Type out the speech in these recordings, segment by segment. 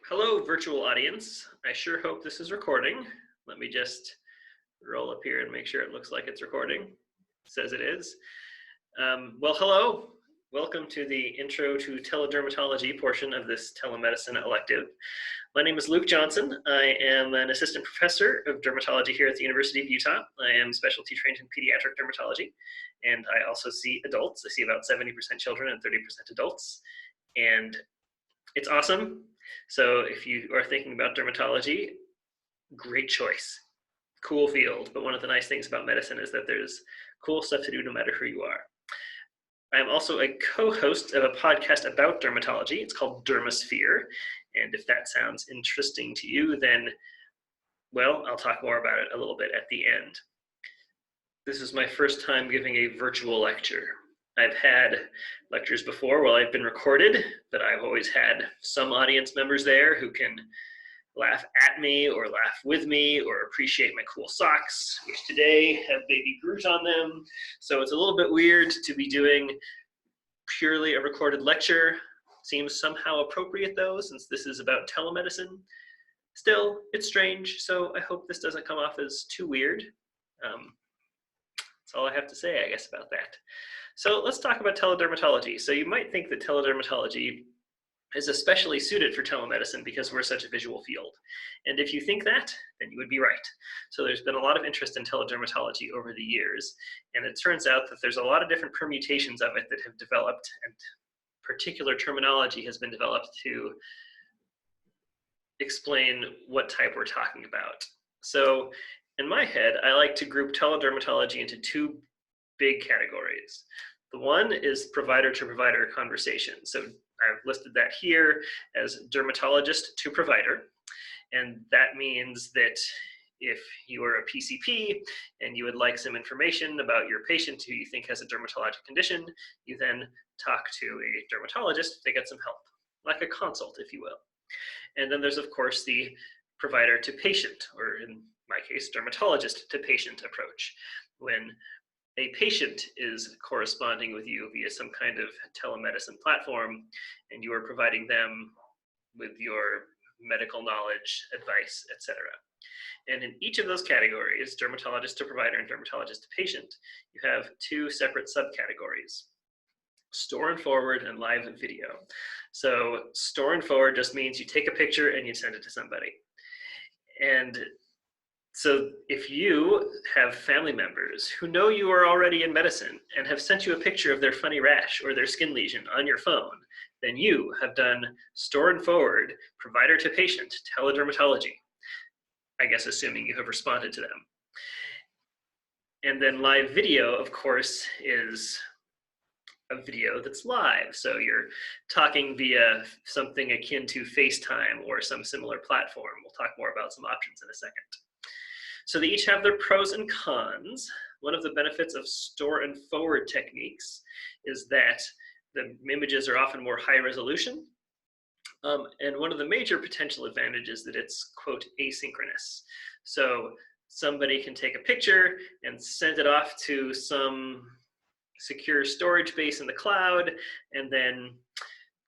Hello, virtual audience. I sure hope this is recording. Let me just roll up here and make sure it looks like it's recording. It says it is. Well, hello. Welcome to the Intro to Teledermatology portion of this telemedicine elective. My name is Luke Johnson. I am an assistant professor of dermatology here at the University of Utah. I am specialty trained in pediatric dermatology, and I also see adults. I see about 70% children and 30% adults, and it's awesome. So if you are thinking about dermatology, great choice. Cool field. But one of the nice things about medicine is that there's cool stuff to do no matter who you are. I'm also a co-host of a podcast about dermatology. It's called Dermasphere. And if that sounds interesting to you, then, well, I'll talk more about it a little bit at the end. This is my first time giving a virtual lecture. I've had lectures before while I've been recorded, but I've always had some audience members there who can laugh at me or laugh with me or appreciate my cool socks, which today have baby Groot on them. So it's a little bit weird to be doing purely a recorded lecture. Seems somehow appropriate though, since this is about telemedicine. Still, it's strange, so I hope this doesn't come off as too weird. That's all I have to say, I guess, about that. So let's talk about teledermatology. So you might think that teledermatology is especially suited for telemedicine because we're such a visual field. And if you think that, then you would be right. So there's been a lot of interest in teledermatology over the years, and it turns out that there's a lot of different permutations of it that have developed, and particular terminology has been developed to explain what type we're talking about. So in my head, I like to group teledermatology into two big categories. The one is provider-to-provider conversation. So I've listed that here as dermatologist to provider. And that means that if you are a PCP and you would like some information about your patient who you think has a dermatologic condition, you then talk to a dermatologist to get some help, like a consult, if you will. And then there's, of course, the provider to patient, or in my case, dermatologist to patient approach, when a patient is corresponding with you via some kind of telemedicine platform, and you are providing them with your medical knowledge, advice, etc. And in each of those categories, dermatologist to provider and dermatologist to patient, you have two separate subcategories: store and forward and live video. So store and forward just means you take a picture and you send it to somebody. And so if you have family members who know you are already in medicine and have sent you a picture of their funny rash or their skin lesion on your phone, then you have done store and forward, provider to patient, teledermatology, I guess assuming you have responded to them. And then live video, of course, is a video that's live. So you're talking via something akin to FaceTime or some similar platform. We'll talk more about some options in a second. So they each have their pros and cons. One of the benefits of store and forward techniques is that the images are often more high resolution. And one of the major potential advantages is that it's, quote, asynchronous. So somebody can take a picture and send it off to some secure storage base in the cloud, and then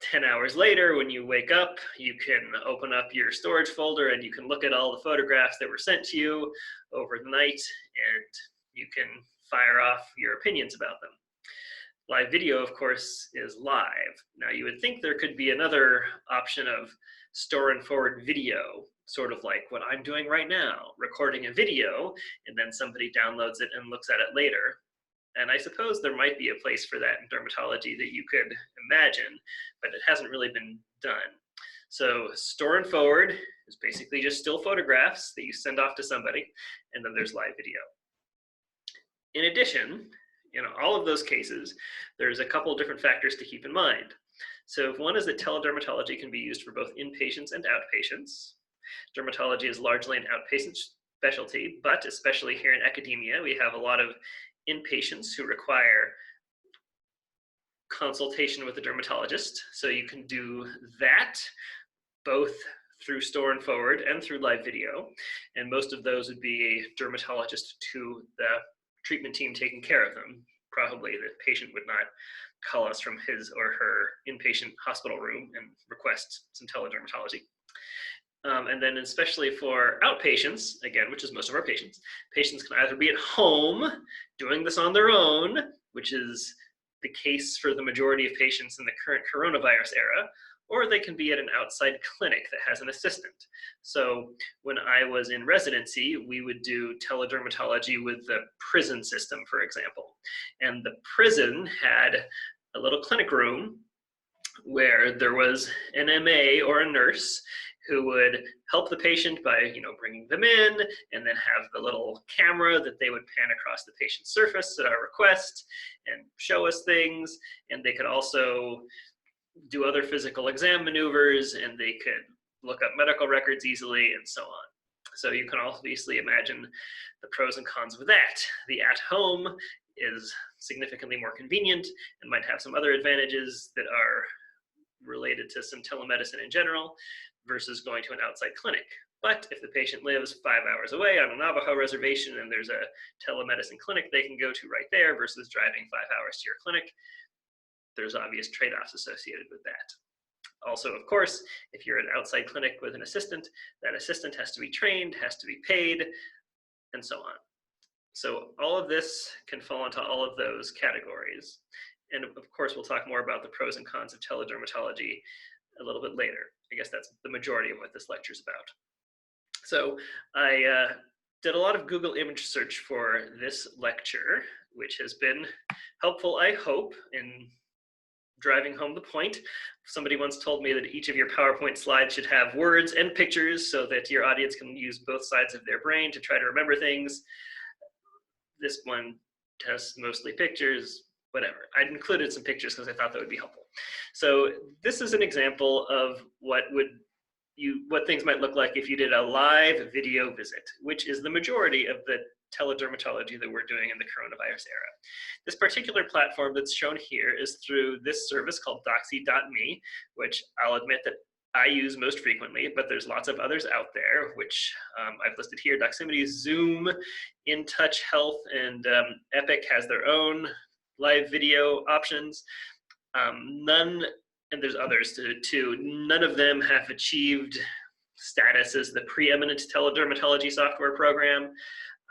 10 hours later, when you wake up, you can open up your storage folder and you can look at all the photographs that were sent to you over the night, and you can fire off your opinions about them. Live video, of course, is live. Now, you would think there could be another option of store and forward video, sort of like what I'm doing right now, recording a video, and then somebody downloads it and looks at it later. And I suppose there might be a place for that in dermatology that you could imagine, but it hasn't really been done. So store and forward is basically just still photographs that you send off to somebody, and then there's live video. In addition, in all of those cases, there's a couple different factors to keep in mind. So one is that teledermatology can be used for both inpatients and outpatients. Dermatology is largely an outpatient specialty, but especially here in academia, we have a lot of inpatients who require consultation with a dermatologist. So you can do that both through store and forward and through live video. And most of those would be a dermatologist to the treatment team taking care of them. Probably the patient would not call us from his or her inpatient hospital room and request some teledermatology. And then especially for outpatients, again, which is most of our patients, patients can either be at home doing this on their own, which is the case for the majority of patients in the current coronavirus era, or they can be at an outside clinic that has an assistant. So when I was in residency, we would do teledermatology with the prison system, for example. And the prison had a little clinic room where there was an MA or a nurse who would help the patient by, bringing them in, and then have the little camera that they would pan across the patient's surface at our request and show us things. And they could also do other physical exam maneuvers, and they could look up medical records easily and so on. So you can obviously imagine the pros and cons of that. The at-home is significantly more convenient and might have some other advantages that are related to some telemedicine in general versus going to an outside clinic. But if the patient lives 5 hours away on a Navajo reservation and there's a telemedicine clinic they can go to right there versus driving 5 hours to your clinic, there's obvious trade-offs associated with that. Also, of course, if you're an outside clinic with an assistant, that assistant has to be trained, has to be paid, and so on. So all of this can fall into all of those categories. And of course, we'll talk more about the pros and cons of teledermatology a little bit later. I guess that's the majority of what this lecture is about. So I did a lot of Google image search for this lecture, which has been helpful, I hope, in driving home the point. Somebody once told me that each of your PowerPoint slides should have words and pictures so that your audience can use both sides of their brain to try to remember things. This one has mostly pictures, whatever. I included some pictures because I thought that would be helpful. So this is an example of what things might look like if you did a live video visit, which is the majority of the teledermatology that we're doing in the coronavirus era. This particular platform that's shown here is through this service called Doxy.me, which I'll admit that I use most frequently, but there's lots of others out there, which I've listed here. Doximity, Zoom, InTouch Health, and Epic has their own live video options. And there's others too. None of them have achieved status as the preeminent teledermatology software program.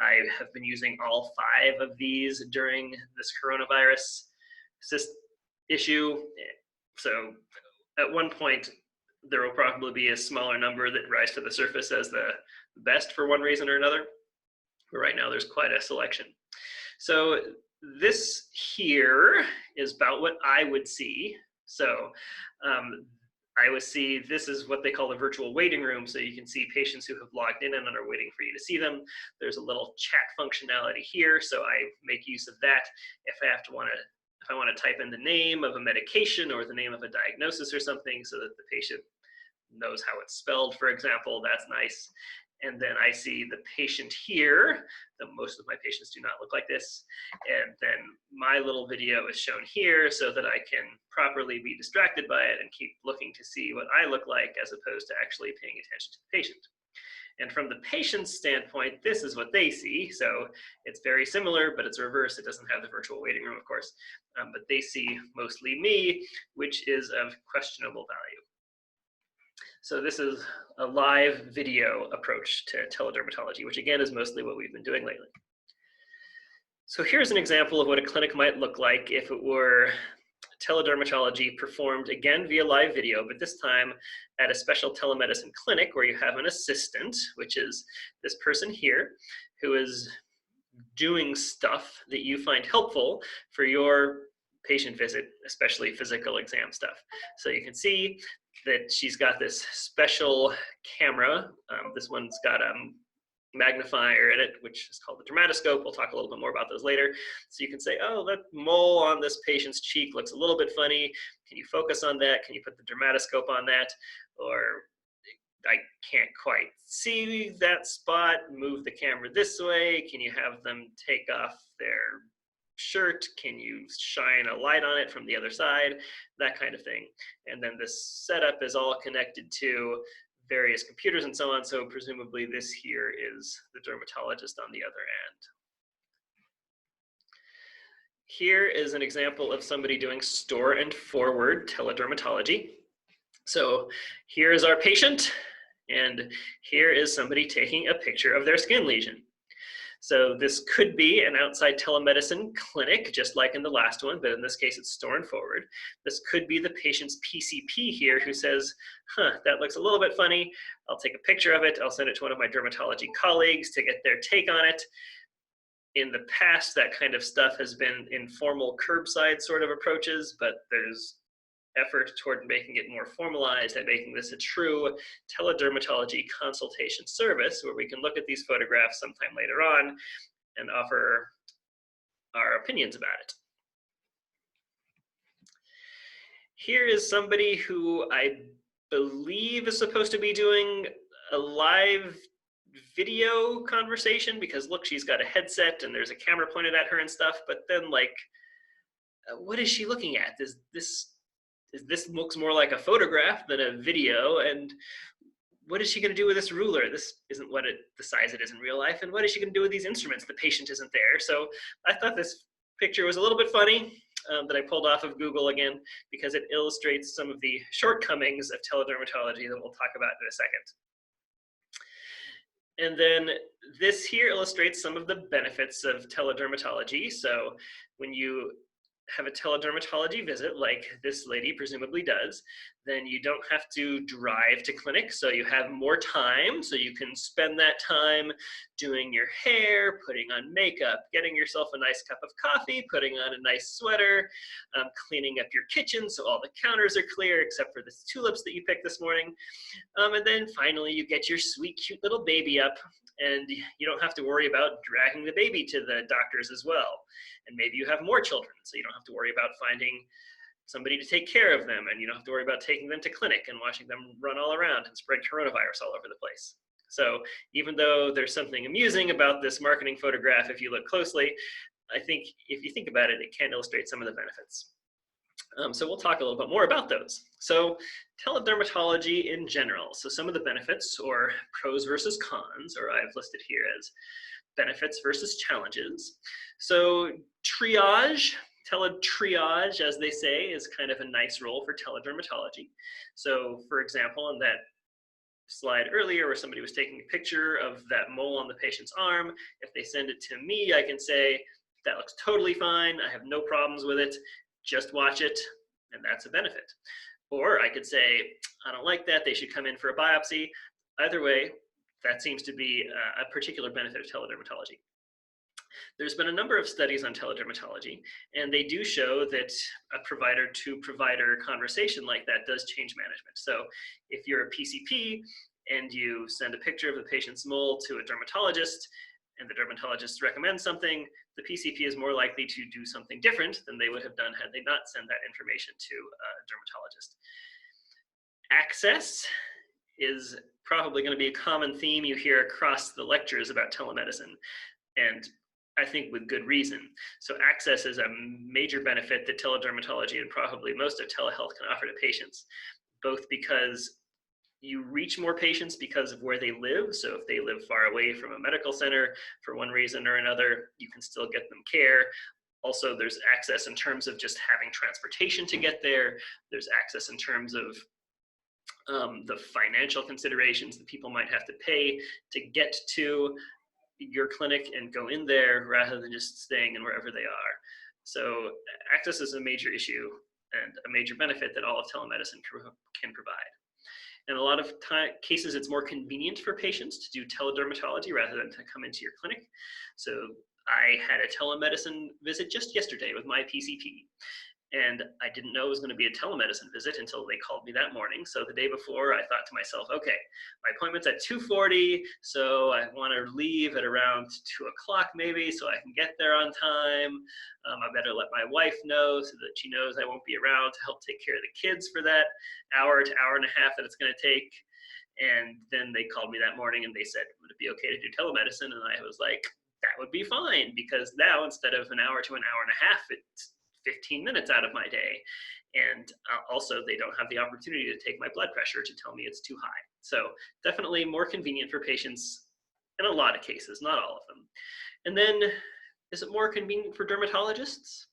I have been using all 5 of these during this coronavirus issue. So at one point, there will probably be a smaller number that rise to the surface as the best for one reason or another. But right now, there's quite a selection. So this here is about what I would see. So I would see, this is what they call the virtual waiting room. So you can see patients who have logged in and are waiting for you to see them. There's a little chat functionality here. So I make use of that if I want to type in the name of a medication or the name of a diagnosis or something so that the patient knows how it's spelled, for example. That's nice. And then I see the patient here. Most of my patients do not look like this. And then my little video is shown here so that I can properly be distracted by it and keep looking to see what I look like as opposed to actually paying attention to the patient. And from the patient's standpoint, this is what they see. So it's very similar, but it's reverse. It doesn't have the virtual waiting room, of course. But they see mostly me, which is of questionable value. So this is a live video approach to teledermatology, which again is mostly what we've been doing lately. So here's an example of what a clinic might look like if it were teledermatology performed again via live video, but this time at a special telemedicine clinic where you have an assistant, which is this person here, who is doing stuff that you find helpful for your patient visit, especially physical exam stuff. So you can see that she's got this special camera. This one's got a magnifier in it, which is called the dermatoscope. We'll talk a little bit more about those later. So you can say, oh, that mole on this patient's cheek looks a little bit funny. Can you focus on that? Can you put the dermatoscope on that? Or I can't quite see that spot. Move the camera this way. Can you have them take off their shirt? Can you shine a light on it from the other side? That kind of thing. And then this setup is all connected to various computers and so on. So presumably this here is the dermatologist on the other end. Here is an example of somebody doing store and forward teledermatology. So here is our patient. And here is somebody taking a picture of their skin lesion. So this could be an outside telemedicine clinic, just like in the last one, but in this case, it's store and forward. This could be the patient's PCP here who says, that looks a little bit funny. I'll take a picture of it. I'll send it to one of my dermatology colleagues to get their take on it. In the past, that kind of stuff has been informal curbside sort of approaches, but there's effort toward making it more formalized and making this a true teledermatology consultation service where we can look at these photographs sometime later on and offer our opinions about it. Here is somebody who I believe is supposed to be doing a live video conversation because look, she's got a headset and there's a camera pointed at her and stuff, but then like, what is she looking at? This looks more like a photograph than a video, and what is she going to do with this ruler? This isn't the size it is in real life, and what is she going to do with these instruments? The patient isn't there. So I thought this picture was a little bit funny that I pulled off of Google again because it illustrates some of the shortcomings of teledermatology that we'll talk about in a second. And then this here illustrates some of the benefits of teledermatology. So when you have a teledermatology visit like this lady presumably does, then you don't have to drive to clinic, so you have more time, so you can spend that time doing your hair, putting on makeup, getting yourself a nice cup of coffee, putting on a nice sweater, cleaning up your kitchen so all the counters are clear except for the tulips that you picked this morning. And then finally you get your sweet, cute little baby up, and you don't have to worry about dragging the baby to the doctors as well. And maybe you have more children, so you don't have to worry about finding somebody to take care of them, and you don't have to worry about taking them to clinic and watching them run all around and spread coronavirus all over the place. So even though there's something amusing about this marketing photograph, if you look closely, I think if you think about it, it can illustrate some of the benefits. So we'll talk a little bit more about those. So teledermatology in general. So some of the benefits, or pros versus cons, or I've listed here as benefits versus challenges. So triage, teletriage, as they say, is kind of a nice role for teledermatology. So for example, in that slide earlier where somebody was taking a picture of that mole on the patient's arm, if they send it to me, I can say, that looks totally fine, I have no problems with it, just watch it, and that's a benefit. Or I could say, I don't like that, they should come in for a biopsy. Either way, that seems to be a particular benefit of teledermatology. There's been a number of studies on teledermatology, and they do show that a provider-to-provider conversation like that does change management. So if you're a PCP and you send a picture of the patient's mole to a dermatologist, and the dermatologist recommends something, the PCP is more likely to do something different than they would have done had they not sent that information to a dermatologist. Access is probably going to be a common theme you hear across the lectures about telemedicine, and I think with good reason. So access is a major benefit that teledermatology and probably most of telehealth can offer to patients, both because you reach more patients because of where they live. So if they live far away from a medical center for one reason or another, you can still get them care. Also, there's access in terms of just having transportation to get there. There's access in terms of the financial considerations that people might have to pay to get to your clinic and go in there rather than just staying in wherever they are. So access is a major issue and a major benefit that all of telemedicine can provide. In a lot of cases, it's more convenient for patients to do teledermatology rather than to come into your clinic. So I had a telemedicine visit just yesterday with my PCP. And I didn't know it was going to be a telemedicine visit until they called me that morning. So the day before, I thought to myself, okay, my appointment's at 2:40, so I want to leave at around 2 o'clock maybe so I can get there on time. I better let my wife know so that she knows I won't be around to help take care of the kids for that hour to hour and a half that it's going to take. And then they called me that morning and they said, would it be okay to do telemedicine? And I was like, that would be fine, because now instead of an hour to an hour and a half, it's 15 minutes out of my day. And also they don't have the opportunity to take my blood pressure to tell me it's too high. So definitely more convenient for patients in a lot of cases, not all of them. And then, is it more convenient for dermatologists?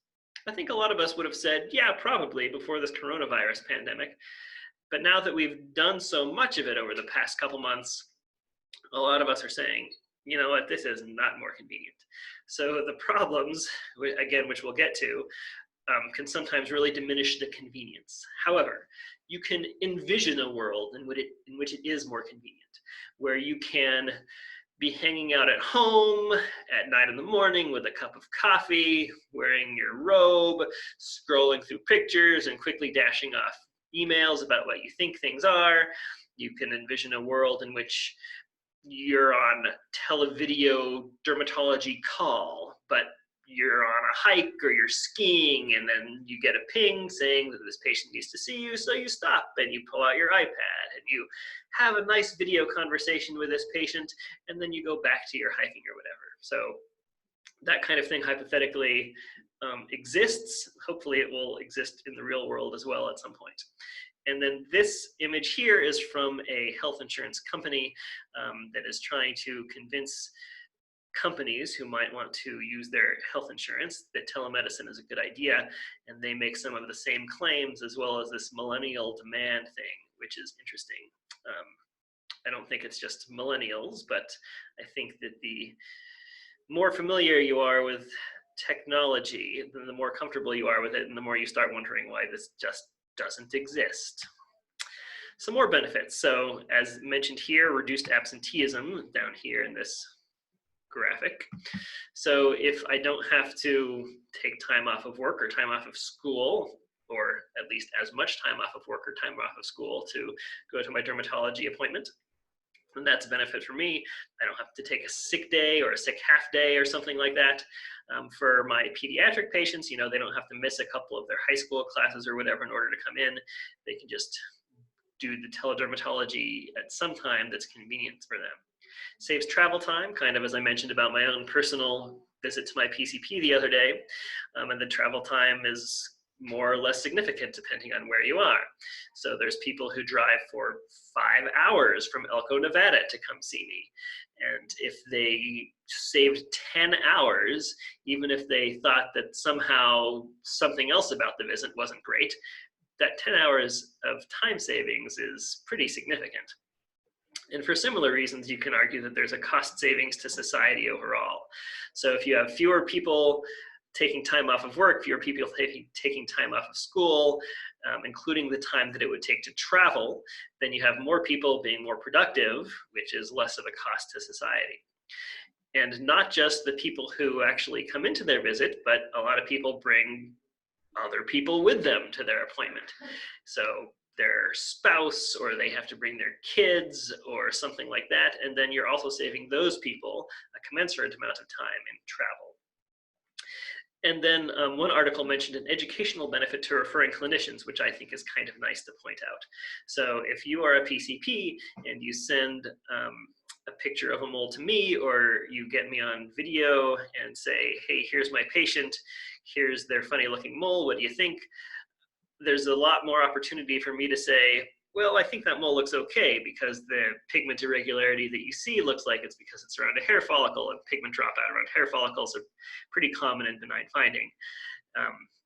I think a lot of us would have said, yeah, probably before this coronavirus pandemic. But now that we've done so much of it over the past couple months, a lot of us are saying, you know what, this is not more convenient. So the problems, again, which we'll get to, can sometimes really diminish the convenience. However, you can envision a world in which it is more convenient, where you can be hanging out at home at 9 in the morning with a cup of coffee, wearing your robe, scrolling through pictures and quickly dashing off emails about what you think things are. You can envision a world in which you're on televideo dermatology call, but you're on a hike or you're skiing, and then you get a ping saying that this patient needs to see you, so you stop and you pull out your iPad and you have a nice video conversation with this patient, and then you go back to your hiking or whatever. So that kind of thing hypothetically exists. Hopefully it will exist in the real world as well at some point. And then this image here is from a health insurance company that is trying to convince companies who might want to use their health insurance that telemedicine is a good idea, and they make some of the same claims as well as this millennial demand thing, which is interesting. I don't think it's just millennials, but I think that the more familiar you are with technology, then the more comfortable you are with it, and the more you start wondering why this just doesn't exist. Some more benefits. So as mentioned here, reduced absenteeism down here in this graphic. So if I don't have to take time off of work or time off of school, or at least as much time off of work or time off of school to go to my dermatology appointment, then that's a benefit for me. I don't have to take a sick day or a sick half day or something like that. For my pediatric patients, you know, they don't have to miss a couple of their high school classes or whatever in order to come in. They can just do the teledermatology at some time that's convenient for them. Saves travel time, kind of as I mentioned about my own personal visit to my PCP the other day. And the travel time is more or less significant depending on where you are. So there's people who drive for 5 hours from Elko, Nevada to come see me. And if they saved 10 hours, even if they thought that somehow something else about the visit wasn't great, that 10 hours of time savings is pretty significant. And for similar reasons, you can argue that there's a cost savings to society overall. So if you have fewer people taking time off of work, fewer people taking time off of school, including the time that it would take to travel, then you have more people being more productive, which is less of a cost to society. And not just the people who actually come into their visit, but a lot of people bring other people with them to their appointment. So their spouse, or they have to bring their kids or something like that. And then you're also saving those people a commensurate amount of time in travel. And then one article mentioned an educational benefit to referring clinicians, which I think is kind of nice to point out. So if you are a PCP and you send a picture of a mole to me, or you get me on video and say, hey, here's my patient, here's their funny looking mole, what do you think? There's a lot more opportunity for me to say, well, I think that mole looks okay because the pigment irregularity that you see looks like it's because it's around a hair follicle, and pigment dropout around hair follicles are pretty common and benign finding,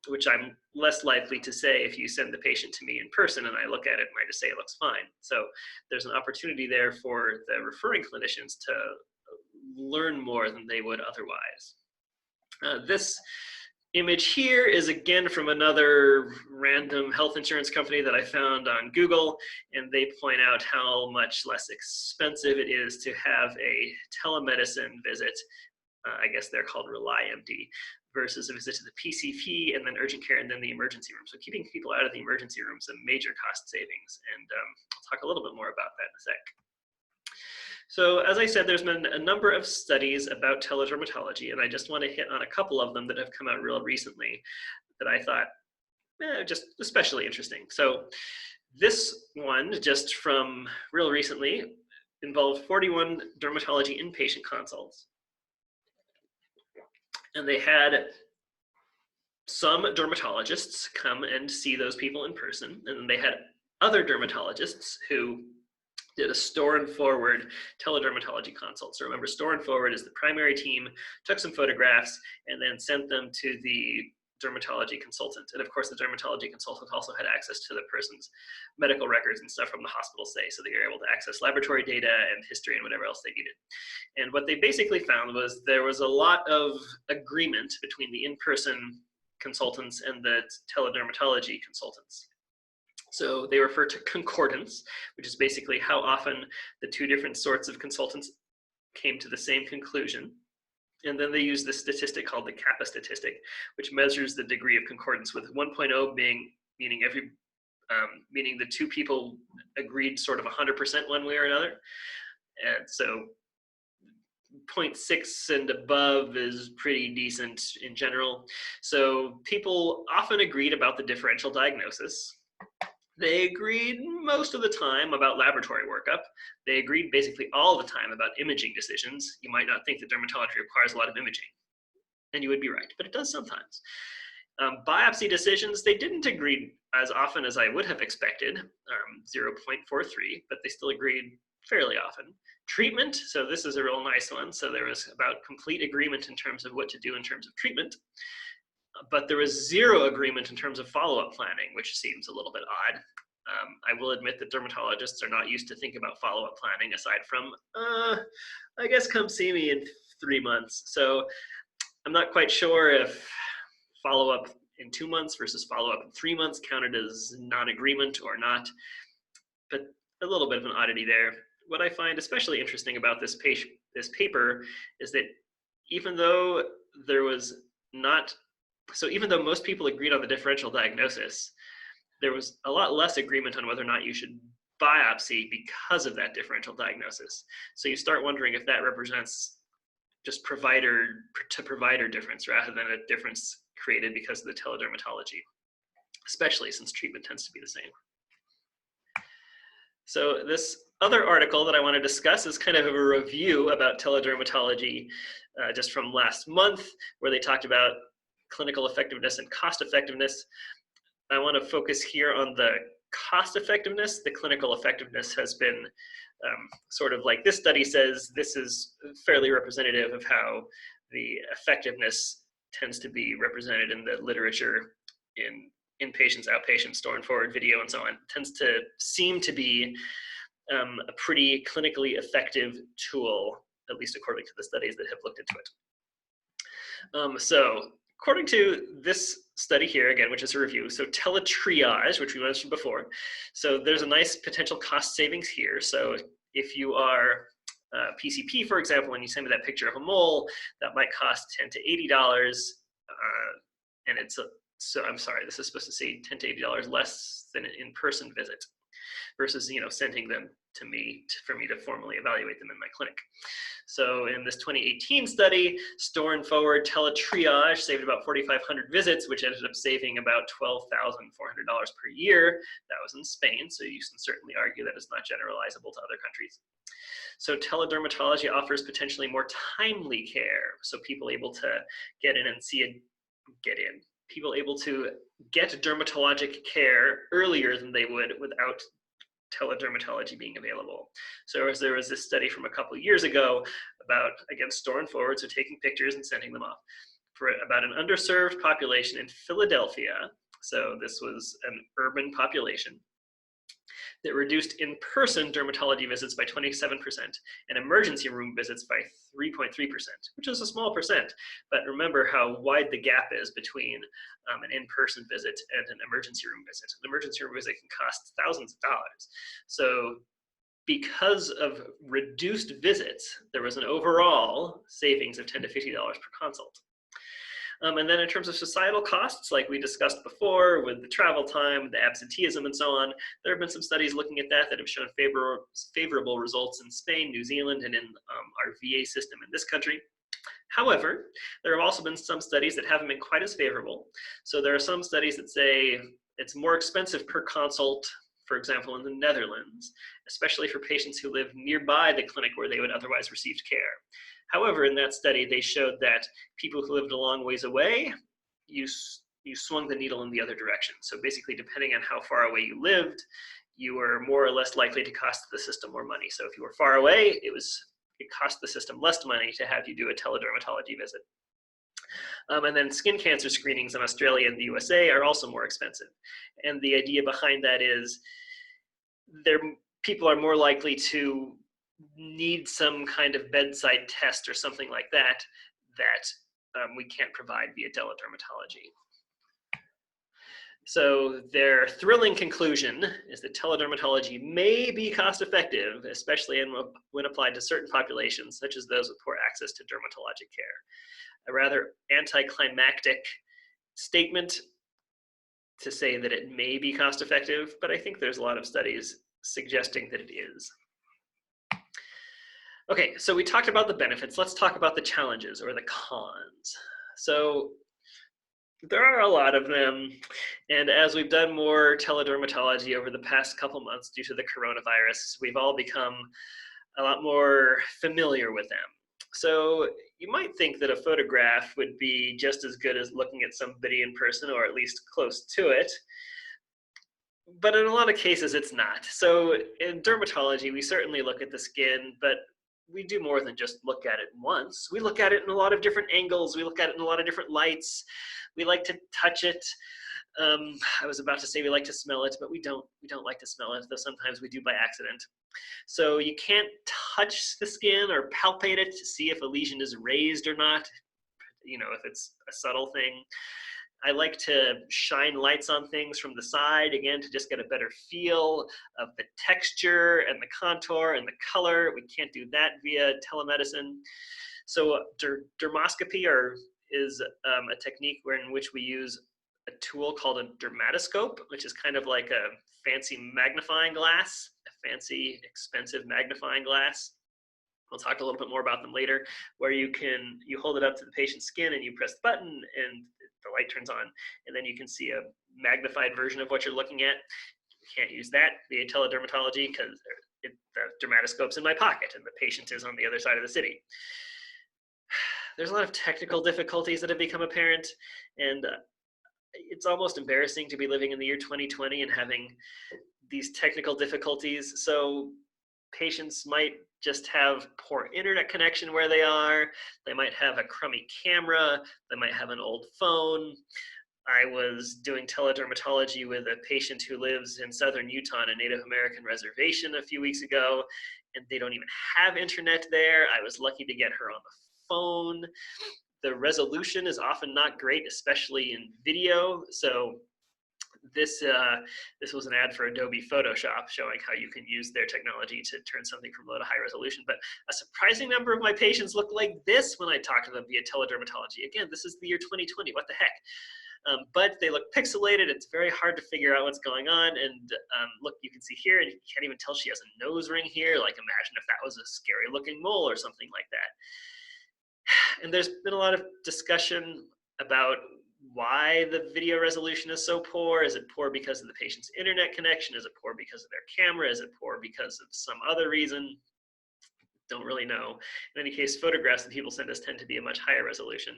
which I'm less likely to say if you send the patient to me in person and I look at it and I just say it looks fine. So there's an opportunity there for the referring clinicians to learn more than they would otherwise. This image here is again from another random health insurance company that I found on Google, and they point out how much less expensive it is to have a telemedicine visit, I guess they're called RelyMD, versus a visit to the PCP and then urgent care and then the emergency room. So keeping people out of the emergency room is a major cost savings, and I'll talk a little bit more about that in a sec. So as I said, there's been a number of studies about teledermatology, and I just want to hit on a couple of them that have come out real recently that I thought just especially interesting. So this one, just from real recently, involved 41 dermatology inpatient consults. And they had some dermatologists come and see those people in person, and then they had other dermatologists who did a store and forward teledermatology consult. So remember, store and forward is the primary team, took some photographs, and then sent them to the dermatology consultant. And of course, the dermatology consultant also had access to the person's medical records and stuff from the hospital stay, so they were able to access laboratory data and history and whatever else they needed. And what they basically found was there was a lot of agreement between the in-person consultants and the teledermatology consultants. So they refer to concordance, which is basically how often the two different sorts of consultants came to the same conclusion. And then they use this statistic called the kappa statistic, which measures the degree of concordance, with 1.0 meaning the two people agreed sort of 100% one way or another. And so 0.6 and above is pretty decent in general. So people often agreed about the differential diagnosis. They agreed most of the time about laboratory workup. They agreed basically all the time about imaging decisions. You might not think that dermatology requires a lot of imaging, and you would be right, but it does sometimes. Biopsy decisions, they didn't agree as often as I would have expected, 0.43, but they still agreed fairly often. Treatment, so this is a real nice one. So there was about complete agreement in terms of what to do in terms of treatment. But there was zero agreement in terms of follow-up planning, which seems a little bit odd. I will admit that dermatologists are not used to think about follow-up planning aside from, I guess come see me in 3 months. So I'm not quite sure if follow-up in 2 months versus follow-up in 3 months counted as non-agreement or not, but a little bit of an oddity there. What I find especially interesting about this paper is that even though even though most people agreed on the differential diagnosis, there was a lot less agreement on whether or not you should biopsy because of that differential diagnosis. So you start wondering if that represents just provider to provider difference rather than a difference created because of the teledermatology, especially since treatment tends to be the same. So this other article that I want to discuss is kind of a review about teledermatology just from last month, where they talked about clinical effectiveness and cost effectiveness. I want to focus here on the cost effectiveness. The clinical effectiveness has been sort of like this study says, this is fairly representative of how the effectiveness tends to be represented in the literature in inpatients, outpatients, store and forward video, and so on. It tends to seem to be a pretty clinically effective tool, at least according to the studies that have looked into it. So according to this study here, again, which is a review, so teletriage, which we mentioned before, so there's a nice potential cost savings here. So if you are PCP, for example, and you send me that picture of a mole, that might cost $10 to $80, and so I'm sorry, this is supposed to say $10 to $80 less than an in-person visit versus, sending them to me for me to formally evaluate them in my clinic. So in this 2018 study, store and forward teletriage saved about 4,500 visits, which ended up saving about $12,400 per year. That was in Spain, so you can certainly argue that it's not generalizable to other countries. So teledermatology offers potentially more timely care, so people able to people able to get dermatologic care earlier than they would without teledermatology being available. So as there was this study from a couple of years ago about, again, store and forward, so taking pictures and sending them off, for about an underserved population in Philadelphia. So this was an urban population that reduced in-person dermatology visits by 27% and emergency room visits by 3.3%, which is a small percent. But remember how wide the gap is between an in-person visit and an emergency room visit. An emergency room visit can cost thousands of dollars. So because of reduced visits, there was an overall savings of $10 to $50 per consult. And then in terms of societal costs, like we discussed before with the travel time, the absenteeism, and so on, there have been some studies looking at that have shown favorable results in Spain, New Zealand, and in our VA system in this country. However, there have also been some studies that haven't been quite as favorable. So there are some studies that say it's more expensive per consult, for example, in the Netherlands, especially for patients who live nearby the clinic where they would otherwise receive care. However, in that study, they showed that people who lived a long ways away, you swung the needle in the other direction. So basically, depending on how far away you lived, you were more or less likely to cost the system more money. So if you were far away, it cost the system less money to have you do a teledermatology visit. And then skin cancer screenings in Australia and the USA are also more expensive. And the idea behind that is people are more likely to need some kind of bedside test or something like that we can't provide via teledermatology. So their thrilling conclusion is that teledermatology may be cost effective, especially when applied to certain populations, such as those with poor access to dermatologic care. A rather anticlimactic statement to say that it may be cost effective, but I think there's a lot of studies suggesting that it is. Okay, so we talked about the benefits. Let's talk about the challenges or the cons. So there are a lot of them, and as we've done more teledermatology over the past couple months due to the coronavirus, we've all become a lot more familiar with them. So you might think that a photograph would be just as good as looking at somebody in person, or at least close to it. But in a lot of cases, it's not. So in dermatology, we certainly look at the skin, but we do more than just look at it once. We look at it in a lot of different angles. We look at it in a lot of different lights. We like to touch it. I was about to say we like to smell it, but we don't like to smell it, though sometimes we do by accident. So you can't touch the skin or palpate it to see if a lesion is raised or not, if it's a subtle thing. I like to shine lights on things from the side, again, to just get a better feel of the texture and the contour and the color. We can't do that via telemedicine. So dermoscopy is a technique in which we use a tool called a dermatoscope, which is kind of like a fancy magnifying glass, a fancy, expensive magnifying glass. We'll talk a little bit more about them later, where you hold it up to the patient's skin and you press the button and the light turns on, and then you can see a magnified version of what you're looking at. You can't use that via teledermatology because the dermatoscope's in my pocket and the patient is on the other side of the city. There's a lot of technical difficulties that have become apparent, and it's almost embarrassing to be living in the year 2020 and having these technical difficulties. So patients might just have poor internet connection where they are. They might have a crummy camera. They might have an old phone. I was doing teledermatology with a patient who lives in southern Utah on a Native American reservation a few weeks ago, and they don't even have internet there. I was lucky to get her on the phone. The resolution is often not great, especially in video. So this was an ad for Adobe Photoshop showing how you can use their technology to turn something from low to high resolution. But a surprising number of my patients look like this when I talk to them via teledermatology. Again, this is the year 2020. What the heck? But they look pixelated. It's very hard to figure out what's going on. And look, you can see here, and you can't even tell she has a nose ring here. Like, imagine if that was a scary looking mole or something like that. And there's been a lot of discussion about why the video resolution is so poor. Is it poor because of the patient's internet connection? Is it poor because of their camera? Is it poor because of some other reason? Don't really know. In any case, photographs that people send us tend to be a much higher resolution.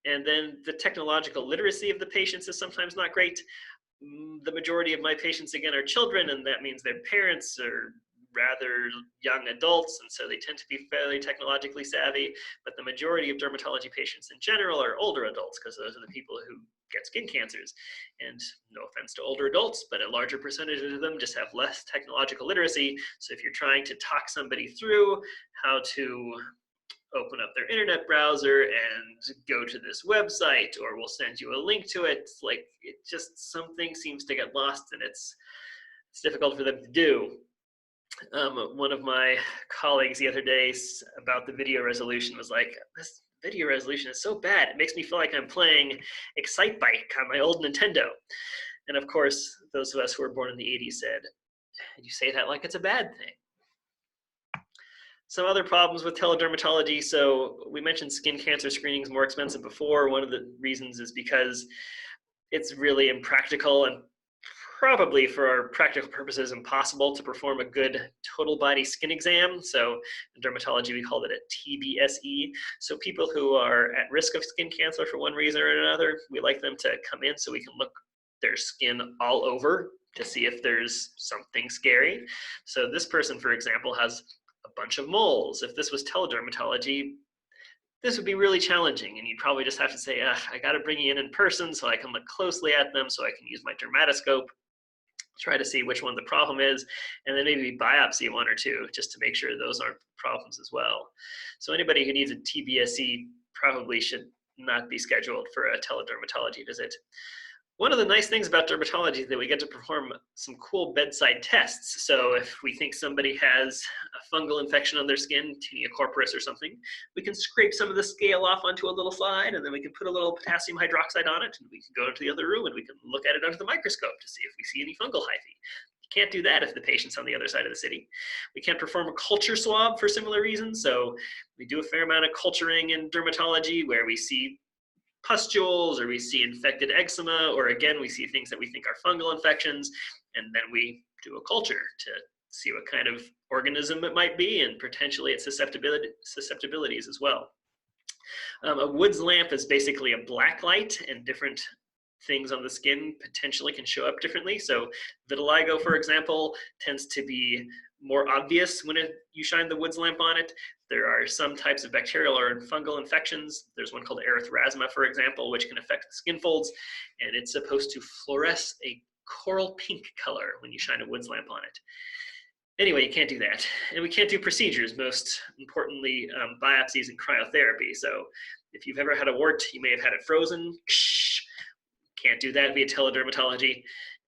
And then the technological literacy of the patients is sometimes not great. The majority of my patients, again, are children, and that means their parents are rather young adults, and so they tend to be fairly technologically savvy. But the majority of dermatology patients in general are older adults, because those are the people who get skin cancers. And no offense to older adults, but a larger percentage of them just have less technological literacy. So if you're trying to talk somebody through how to open up their internet browser and go to this website, or we'll send you a link to it, like, it just, something seems to get lost, and it's difficult for them to do. One of my colleagues the other day about the video resolution was like, this video resolution is so bad, it makes me feel like I'm playing Excitebike on my old Nintendo. And of course, those of us who were born in the 80s said, you say that like it's a bad thing. Some other problems with teledermatology. So we mentioned skin cancer screenings more expensive before. One of the reasons is because it's really impractical and probably for our practical purposes impossible to perform a good total body skin exam. So in dermatology, we call it a TBSE. So people who are at risk of skin cancer for one reason or another, we like them to come in so we can look their skin all over to see if there's something scary. So this person, for example, has a bunch of moles. If this was teledermatology, this would be really challenging, and you'd probably just have to say, I got to bring you in person so I can look closely at them, so I can use my dermatoscope, try to see which one the problem is, and then maybe biopsy one or two just to make sure those aren't problems as well. So anybody who needs a TBSC probably should not be scheduled for a teledermatology visit. One of the nice things about dermatology is that we get to perform some cool bedside tests. So if we think somebody has a fungal infection on their skin, tinea corporis or something, we can scrape some of the scale off onto a little slide, and then we can put a little potassium hydroxide on it, and we can go into the other room and we can look at it under the microscope to see if we see any fungal hyphae. You can't do that if the patient's on the other side of the city. We can't perform a culture swab for similar reasons. So we do a fair amount of culturing in dermatology where we see pustules, or we see infected eczema, or again, we see things that we think are fungal infections, and then we do a culture to see what kind of organism it might be and potentially its susceptibilities as well. A Woods lamp is basically a black light, and different things on the skin potentially can show up differently. So vitiligo, for example, tends to be more obvious when you shine the Woods lamp on it. There are some types of bacterial or fungal infections. There's one called erythrasma, for example, which can affect the skin folds, and it's supposed to fluoresce a coral pink color when you shine a Woods lamp on it. Anyway, you can't do that. And we can't do procedures, most importantly, biopsies and cryotherapy. So if you've ever had a wart, you may have had it frozen. Can't do that via teledermatology.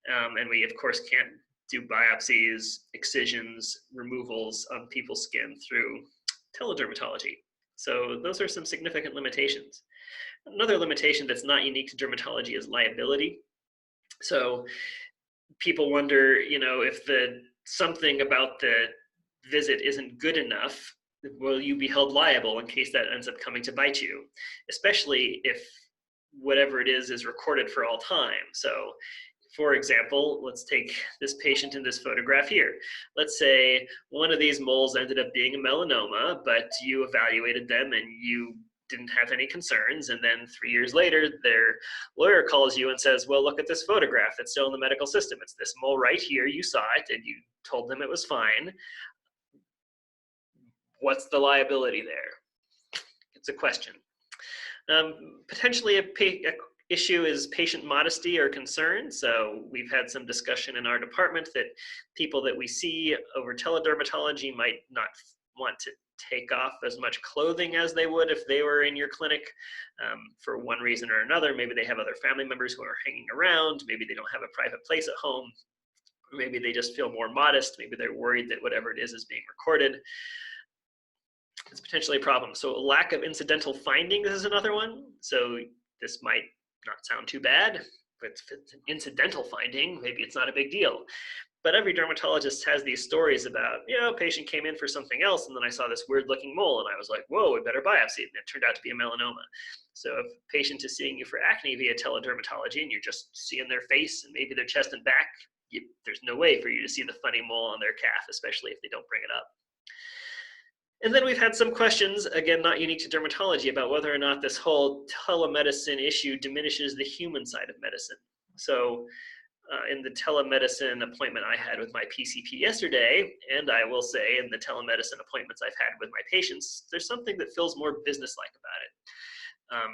And we, of course, can't do biopsies, excisions, removals on people's skin through teledermatology. So those are some significant limitations. Another limitation that's not unique to dermatology is liability. So people wonder, if something about the visit isn't good enough, will you be held liable in case that ends up coming to bite you? Especially if whatever it is recorded for all time. So for example, let's take this patient in this photograph here. Let's say one of these moles ended up being a melanoma, but you evaluated them and you didn't have any concerns. And then 3 years later, their lawyer calls you and says, well, look at this photograph that's still in the medical system. It's this mole right here. You saw it and you told them it was fine. What's the liability there? It's a question. Potentially a issue is patient modesty or concern. So we've had some discussion in our department that people that we see over teledermatology might not want to take off as much clothing as they would if they were in your clinic for one reason or another. Maybe they have other family members who are hanging around. Maybe they don't have a private place at home. Or maybe they just feel more modest. Maybe they're worried that whatever it is being recorded. It's potentially a problem. So lack of incidental findings is another one. So this might not sound too bad, but if it's an incidental finding, maybe it's not a big deal. But every dermatologist has these stories about, a patient came in for something else, and then I saw this weird looking mole, and I was like, whoa, we better biopsy it. And it turned out to be a melanoma. So if a patient is seeing you for acne via teledermatology, and you're just seeing their face and maybe their chest and back, there's no way for you to see the funny mole on their calf, especially if they don't bring it up. And then we've had some questions, again, not unique to dermatology, about whether or not this whole telemedicine issue diminishes the human side of medicine. So in the telemedicine appointment I had with my PCP yesterday, and I will say in the telemedicine appointments I've had with my patients, there's something that feels more businesslike about it.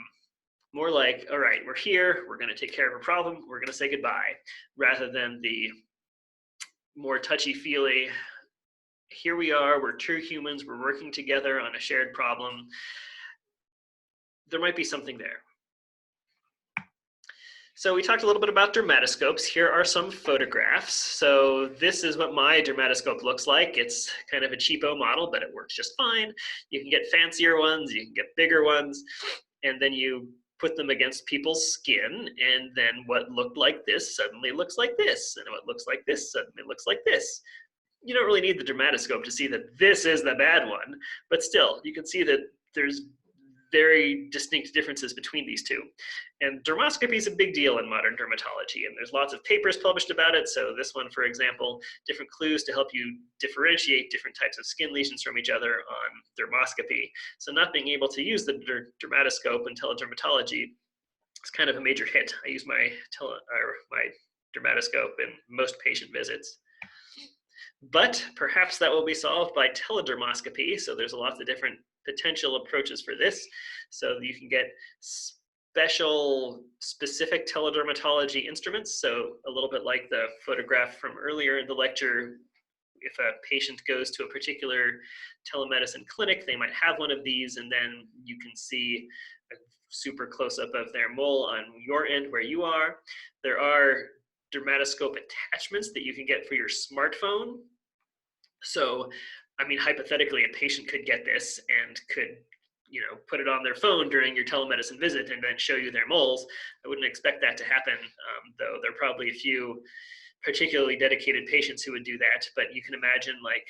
More like, all right, we're here, we're going to take care of a problem, we're going to say goodbye, rather than the more touchy-feely, here we are, we're true humans, we're working together on a shared problem. There might be something there. So we talked a little bit about dermatoscopes. Here are some photographs. So this is what my dermatoscope looks like. It's kind of a cheapo model, but it works just fine. You can get fancier ones, you can get bigger ones, and then you put them against people's skin, and then what looked like this suddenly looks like this, and what looks like this suddenly looks like this. You don't really need the dermatoscope to see that this is the bad one, but still, you can see that there's very distinct differences between these two. And dermoscopy is a big deal in modern dermatology, and there's lots of papers published about it. So this one, for example, different clues to help you differentiate different types of skin lesions from each other on dermoscopy. So not being able to use the dermatoscope in teledermatology is kind of a major hit. I use my dermatoscope in most patient visits. But perhaps that will be solved by teledermoscopy. So there's lots of different potential approaches for this. So you can get specific teledermatology instruments. So a little bit like the photograph from earlier in the lecture, if a patient goes to a particular telemedicine clinic, they might have one of these, and then you can see a super close-up of their mole on your end where you are. There are dermatoscope attachments that you can get for your smartphone. So, I mean, hypothetically, a patient could get this and could, put it on their phone during your telemedicine visit and then show you their moles. I wouldn't expect that to happen, though there are probably a few particularly dedicated patients who would do that. But you can imagine, like,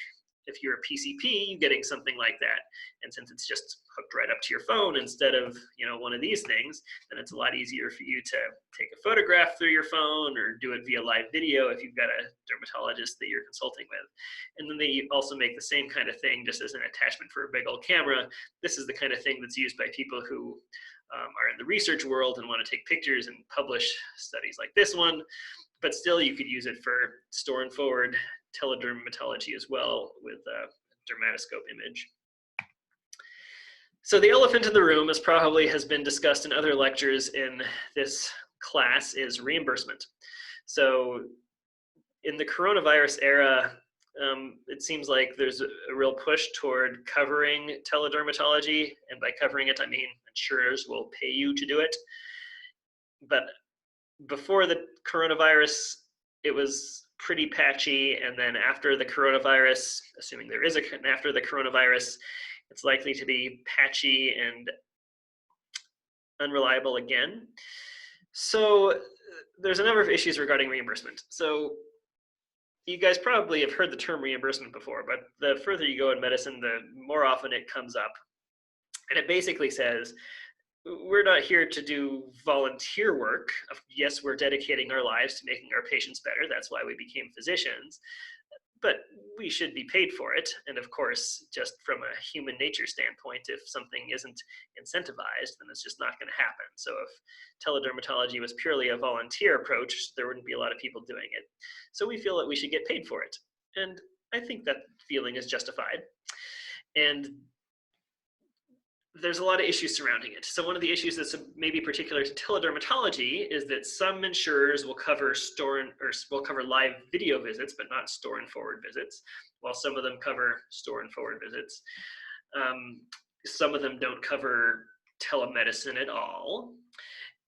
if you're a PCP, getting something like that. And since it's just hooked right up to your phone instead of, one of these things, then it's a lot easier for you to take a photograph through your phone or do it via live video if you've got a dermatologist that you're consulting with. And then they also make the same kind of thing just as an attachment for a big old camera. This is the kind of thing that's used by people who are in the research world and want to take pictures and publish studies like this one. But still, you could use it for store and forward teledermatology as well with a dermatoscope image. So the elephant in the room, as probably has been discussed in other lectures in this class, is reimbursement. So in the coronavirus era, it seems like there's a real push toward covering teledermatology, and by covering it, I mean insurers will pay you to do it. But before the coronavirus, it was pretty patchy, and then after the coronavirus, assuming there is an after the coronavirus, it's likely to be patchy and unreliable again. So there's a number of issues regarding reimbursement. So you guys probably have heard the term reimbursement before, but the further you go in medicine, the more often it comes up. And it basically says, we're not here to do volunteer work. Yes, we're dedicating our lives to making our patients better. That's why we became physicians. But we should be paid for it. And of course, just from a human nature standpoint, if something isn't incentivized, then it's just not going to happen. So if teledermatology was purely a volunteer approach, there wouldn't be a lot of people doing it. So we feel that we should get paid for it. And I think that feeling is justified. And there's a lot of issues surrounding it. So one of the issues that's maybe particular to teledermatology is that some insurers will cover live video visits, but not store and forward visits, while some of them cover store and forward visits. Some of them don't cover telemedicine at all.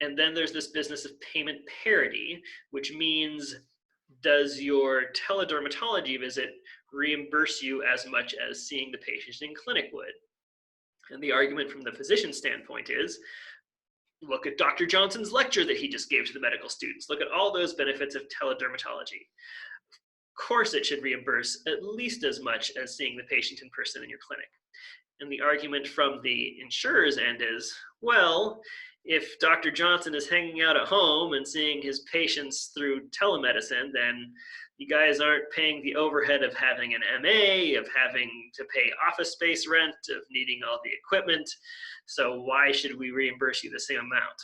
And then there's this business of payment parity, which means, does your teledermatology visit reimburse you as much as seeing the patient in clinic would? And the argument from the physician standpoint is, look at Dr. Johnson's lecture that he just gave to the medical students. Look at all those benefits of teledermatology. Of course it should reimburse at least as much as seeing the patient in person in your clinic. And the argument from the insurer's end is, well, if Dr. Johnson is hanging out at home and seeing his patients through telemedicine, then you guys aren't paying the overhead of having an MA, of having to pay office space rent, of needing all the equipment. So why should we reimburse you the same amount?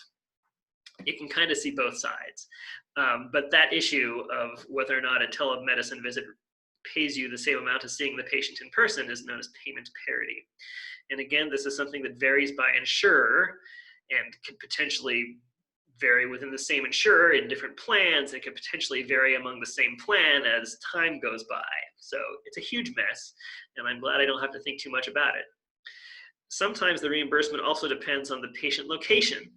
You can kind of see both sides. But that issue of whether or not a telemedicine visit pays you the same amount as seeing the patient in person is known as payment parity. And again, this is something that varies by insurer and can potentially vary within the same insurer in different plans. It could potentially vary among the same plan as time goes by. So it's a huge mess, and I'm glad I don't have to think too much about it. Sometimes the reimbursement also depends on the patient location.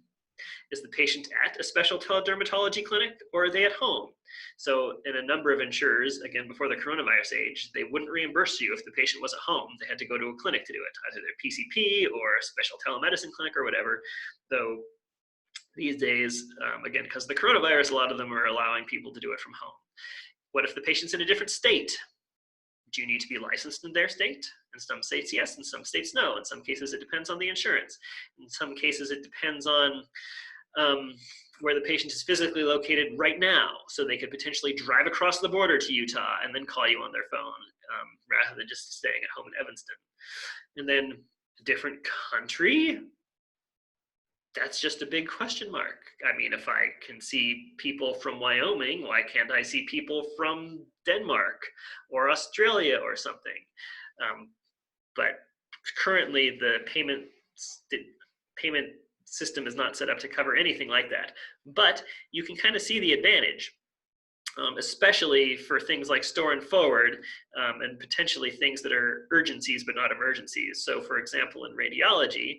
Is the patient at a special teledermatology clinic, or are they at home? So in a number of insurers, again, before the coronavirus age, they wouldn't reimburse you if the patient was at home. They had to go to a clinic to do it, either their PCP or a special telemedicine clinic or whatever. Though these days, again, because of the coronavirus, a lot of them are allowing people to do it from home. What if the patient's in a different state? Do you need to be licensed in their state? In some states, yes. In some states, no. In some cases, it depends on the insurance. In some cases, it depends on where the patient is physically located right now. So they could potentially drive across the border to Utah and then call you on their phone rather than just staying at home in Evanston. And then a different country, that's just a big question mark. I mean, if I can see people from Wyoming, why can't I see people from Denmark or Australia or something? But currently the payment system is not set up to cover anything like that. But you can kind of see the advantage, especially for things like store and forward, and potentially things that are urgencies but not emergencies. So for example, in radiology,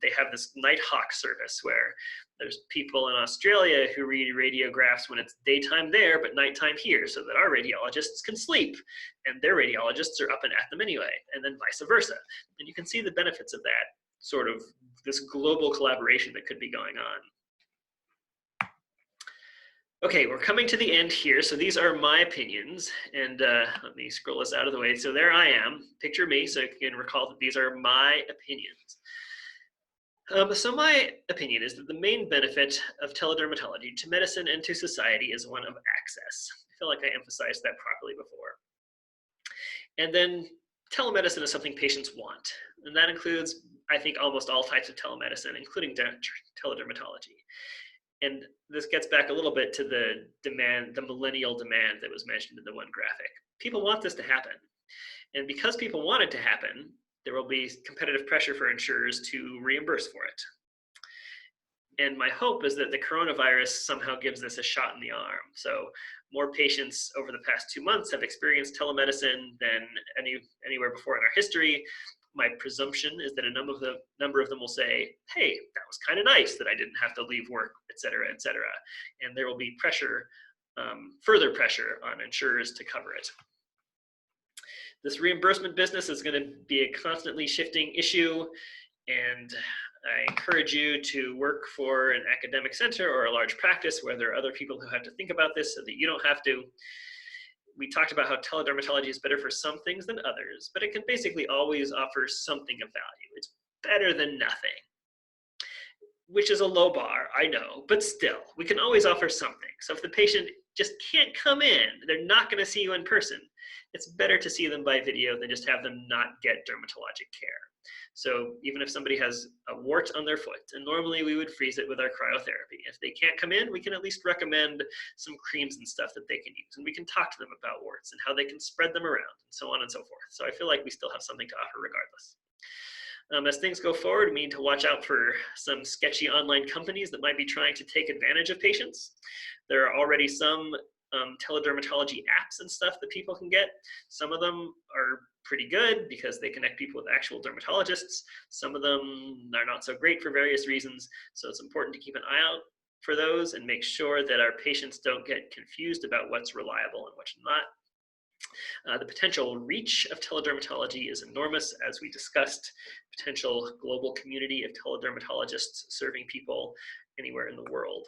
they have this Nighthawk service where there's people in Australia who read radiographs when it's daytime there but nighttime here, so that our radiologists can sleep and their radiologists are up and at them anyway, and then vice versa. And you can see the benefits of that, sort of this global collaboration that could be going on. Okay, we're coming to the end here. So these are my opinions, and let me scroll this out of the way. So there I am, picture me, so you can recall that these are my opinions. So my opinion is that the main benefit of teledermatology to medicine and to society is one of access. I feel like I emphasized that properly before. And then telemedicine is something patients want, and that includes, I think, almost all types of telemedicine, including teledermatology. And this gets back a little bit to the demand, the millennial demand that was mentioned in the one graphic. People want this to happen. And because people want it to happen, there will be competitive pressure for insurers to reimburse for it. And my hope is that the coronavirus somehow gives this a shot in the arm. So more patients over the past 2 months have experienced telemedicine than anywhere before in our history. My presumption is that a number of them will say, hey, that was kind of nice that I didn't have to leave work, et cetera, et cetera. And there will be pressure, further pressure on insurers to cover it. This reimbursement business is going to be a constantly shifting issue, and I encourage you to work for an academic center or a large practice where there are other people who have to think about this so that you don't have to. We talked about how teledermatology is better for some things than others, but it can basically always offer something of value. It's better than nothing, which is a low bar, I know, but still, we can always offer something. So if the patient just can't come in, they're not going to see you in person, it's better to see them by video than just have them not get dermatologic care. So even if somebody has a wart on their foot, and normally we would freeze it with our cryotherapy, if they can't come in, we can at least recommend some creams and stuff that they can use, and we can talk to them about warts and how they can spread them around, and so on and so forth. So I feel like we still have something to offer regardless. As things go forward, we need to watch out for some sketchy online companies that might be trying to take advantage of patients. There are already some teledermatology apps and stuff that people can get. Some of them are pretty good because they connect people with actual dermatologists. Some of them are not so great for various reasons. So it's important to keep an eye out for those and make sure that our patients don't get confused about what's reliable and what's not. The potential reach of teledermatology is enormous, as we discussed. Potential global community of teledermatologists serving people anywhere in the world.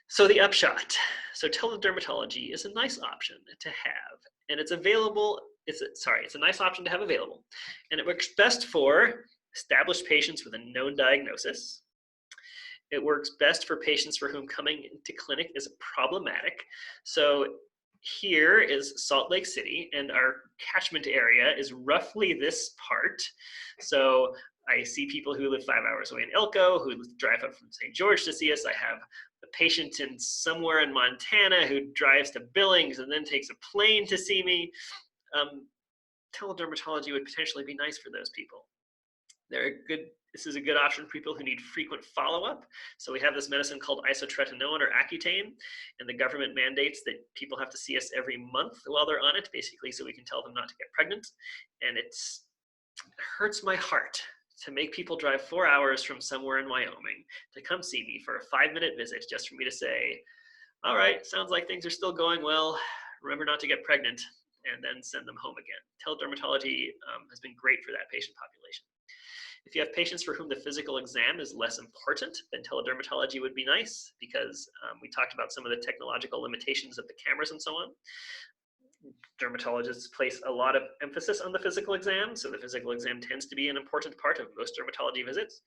So the upshot. So teledermatology is a nice option to have, and it's available. It's a nice option to have available, and it works best for established patients with a known diagnosis. It works best for patients for whom coming into clinic is problematic. So here is Salt Lake City, and our catchment area is roughly this part. So I see people who live 5 hours away in Elko, who drive up from St. George to see us. I have a patient in somewhere in Montana who drives to Billings and then takes a plane to see me. Teledermatology would potentially be nice for those people. This is a good option for people who need frequent follow-up. So we have this medicine called isotretinoin or Accutane, and the government mandates that people have to see us every month while they're on it, basically, so we can tell them not to get pregnant. And it hurts my heart to make people drive 4 hours from somewhere in Wyoming to come see me for a 5-minute visit just for me to say, all right, sounds like things are still going well. Remember not to get pregnant, and then send them home again. Teledermatology has been great for that patient population. If you have patients for whom the physical exam is less important, then teledermatology would be nice because we talked about some of the technological limitations of the cameras and so on. Dermatologists place a lot of emphasis on the physical exam, so the physical exam tends to be an important part of most dermatology visits,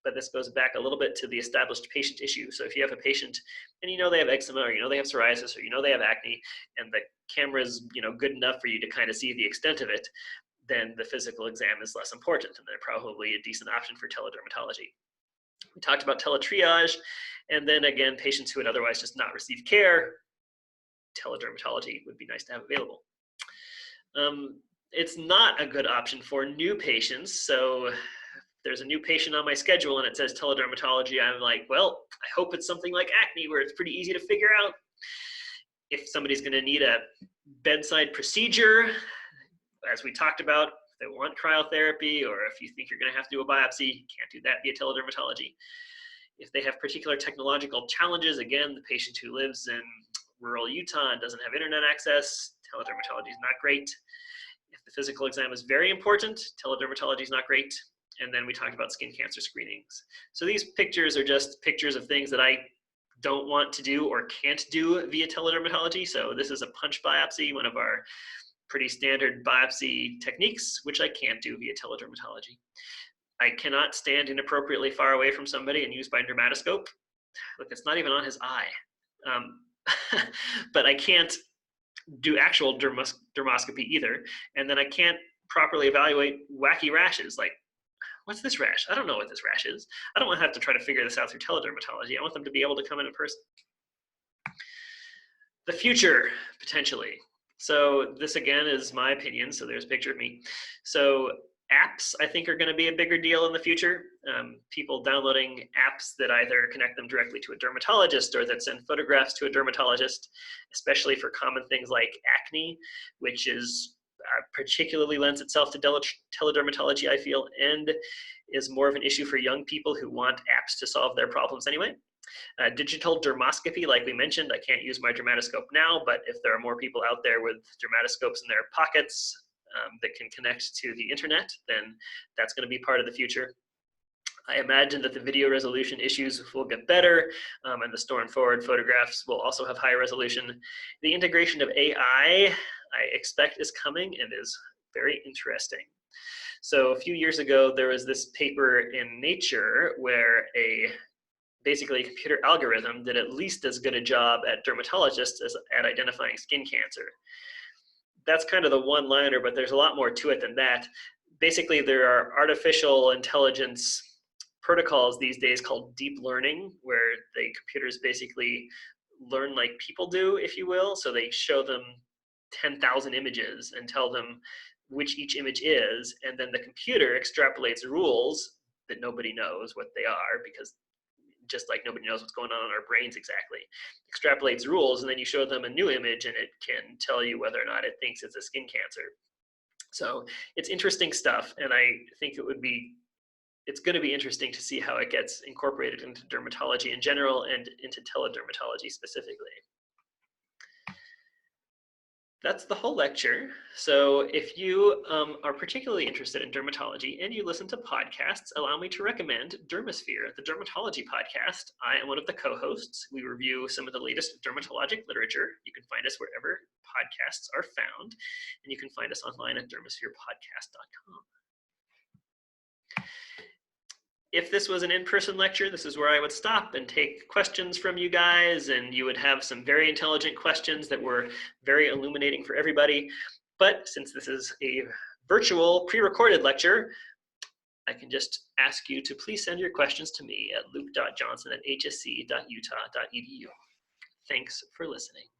but this goes back a little bit to the established patient issue. So if you have a patient and you know they have eczema, or you know they have psoriasis, or you know they have acne, and the camera is good enough for you to kind of see the extent of it, then the physical exam is less important, and they're probably a decent option for teledermatology. We talked about teletriage, and then again, patients who would otherwise just not receive care, teledermatology would be nice to have available. It's not a good option for new patients. So if there's a new patient on my schedule and it says teledermatology, I'm like, well, I hope it's something like acne where it's pretty easy to figure out. If somebody's going to need a bedside procedure, as we talked about, if they want cryotherapy, or if you think you're going to have to do a biopsy, you can't do that via teledermatology. If they have particular technological challenges, again, the patient who lives in rural Utah and doesn't have internet access, teledermatology is not great. If the physical exam is very important, teledermatology is not great. And then we talked about skin cancer screenings. So these pictures are just pictures of things that I don't want to do or can't do via teledermatology. So this is a punch biopsy, one of our pretty standard biopsy techniques, which I can't do via teledermatology. I cannot stand inappropriately far away from somebody and use my dermatoscope. Look, it's not even on his eye. But I can't do actual dermoscopy either. And then I can't properly evaluate wacky rashes. Like, what's this rash? I don't know what this rash is. I don't want to have to try to figure this out through teledermatology. I want them to be able to come in person. The future, potentially. So this again is my opinion. So there's a picture of me. So apps, I think, are going to be a bigger deal in the future. People downloading apps that either connect them directly to a dermatologist or that send photographs to a dermatologist, especially for common things like acne, which is particularly lends itself to teledermatology, I feel, and is more of an issue for young people who want apps to solve their problems anyway. Digital dermoscopy, like we mentioned, I can't use my dermatoscope now, but if there are more people out there with dermatoscopes in their pockets that can connect to the internet, then that's going to be part of the future. I imagine that the video resolution issues will get better, and the store and forward photographs will also have higher resolution. The integration of AI, I expect, is coming and is very interesting. So a few years ago, there was this paper in Nature where basically a computer algorithm did at least as good a job at dermatologists as at identifying skin cancer. That's kind of the one-liner, but there's a lot more to it than that. Basically, there are artificial intelligence protocols these days called deep learning, where the computers basically learn like people do, if you will. So they show them 10,000 images and tell them which each image is, and then the computer extrapolates rules that nobody knows what they are, because just like nobody knows what's going on in our brains exactly, extrapolates rules, and then you show them a new image and it can tell you whether or not it thinks it's a skin cancer. So it's interesting stuff, and I think it's going to be interesting to see how it gets incorporated into dermatology in general and into teledermatology specifically. That's the whole lecture. So if you are particularly interested in dermatology and you listen to podcasts, allow me to recommend Dermasphere, the Dermatology Podcast. I am one of the co-hosts. We review some of the latest dermatologic literature. You can find us wherever podcasts are found, and you can find us online at dermaspherepodcast.com. If this was an in-person lecture, this is where I would stop and take questions from you guys, and you would have some very intelligent questions that were very illuminating for everybody. But since this is a virtual pre-recorded lecture, I can just ask you to please send your questions to me at luke.johnson@hsc.utah.edu. Thanks for listening.